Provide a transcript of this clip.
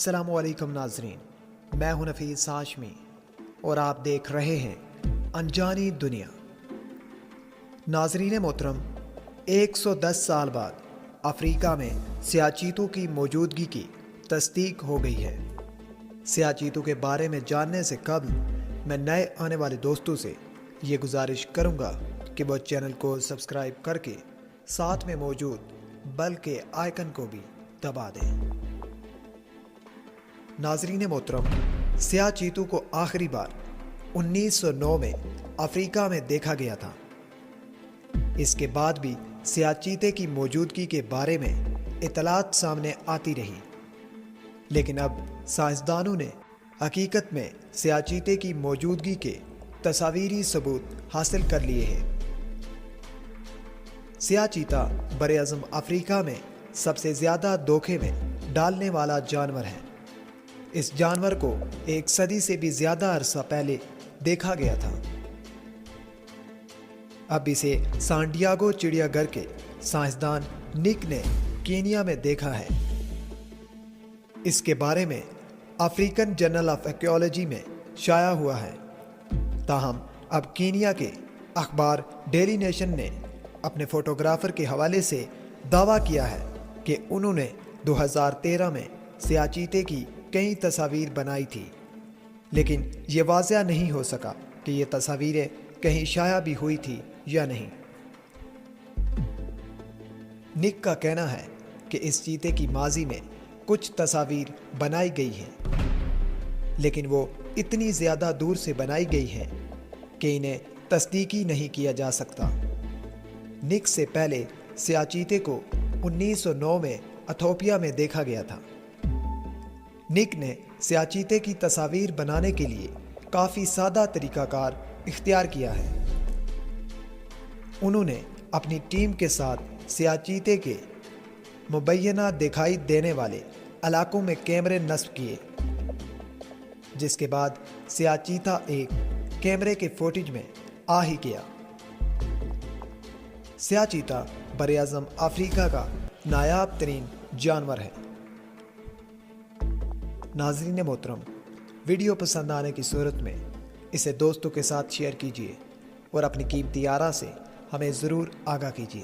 السلام علیکم ناظرین، میں ہوں نفیس ہاشمی اور آپ دیکھ رہے ہیں انجانی دنیا۔ ناظرین محترم، 110 سال بعد افریقہ میں سیاہ چیتوں کی موجودگی کی تصدیق ہو گئی ہے۔ سیاہ چیتوں کے بارے میں جاننے سے قبل میں نئے آنے والے دوستوں سے یہ گزارش کروں گا کہ وہ چینل کو سبسکرائب کر کے ساتھ میں موجود بیل کے آئیکن کو بھی دبا دیں۔ ناظرین محترم، سیاہ چیتوں کو آخری بار 1909 میں افریقہ میں دیکھا گیا تھا۔ اس کے بعد بھی سیاہ چیتے کی موجودگی کے بارے میں اطلاعات سامنے آتی رہی، لیکن اب سائنسدانوں نے حقیقت میں سیاہ چیتے کی موجودگی کے تصاویری ثبوت حاصل کر لیے ہیں۔ سیاہ چیتا براعظم افریقہ میں سب سے زیادہ دھوکے میں ڈالنے والا جانور ہے۔ اس جانور کو 1 صدی سے بھی زیادہ عرصہ پہلے دیکھا گیا تھا۔ اب اسے سانڈیاگو چڑیا گھر کے سائنسدان نک نے کینیا میں دیکھا ہے۔ اس کے بارے میں افریقن جرنل آف ایکولوجی میں شائع ہوا ہے۔ تاہم اب کینیا کے اخبار ڈیلی نیشن نے اپنے فوٹوگرافر کے حوالے سے دعویٰ کیا ہے کہ انہوں نے 2013 میں سیاہ چیتے کی کئی تصاویر بنائی تھی، لیکن یہ واضح نہیں ہو سکا کہ یہ تصاویریں کہیں شائع بھی ہوئی تھی یا نہیں۔ نک کا کہنا ہے کہ اس چیتے کی ماضی میں کچھ تصاویر بنائی گئی ہیں، لیکن وہ اتنی زیادہ دور سے بنائی گئی ہیں کہ انہیں تصدیقی نہیں کیا جا سکتا۔ نک سے پہلے سیاہ چیتے کو 1909 میں ایتھوپیا میں دیکھا گیا تھا۔ نک نے سیاہ چیتے کی تصاویر بنانے کے لیے کافی سادہ طریقہ کار اختیار کیا ہے۔ انہوں نے اپنی ٹیم کے ساتھ سیاہ چیتے کے مبینہ دکھائی دینے والے علاقوں میں کیمرے نصب کیے، جس کے بعد سیاہ چیتا ایک کیمرے کے فوٹیج میں آ ہی گیا۔ سیاہ چیتا براعظم افریقہ کا نایاب ترین جانور ہے۔ ناظرین محترم، ویڈیو پسند آنے کی صورت میں اسے دوستوں کے ساتھ شیئر کیجیے اور اپنی قیمتی آراء سے ہمیں ضرور آگاہ کیجیے۔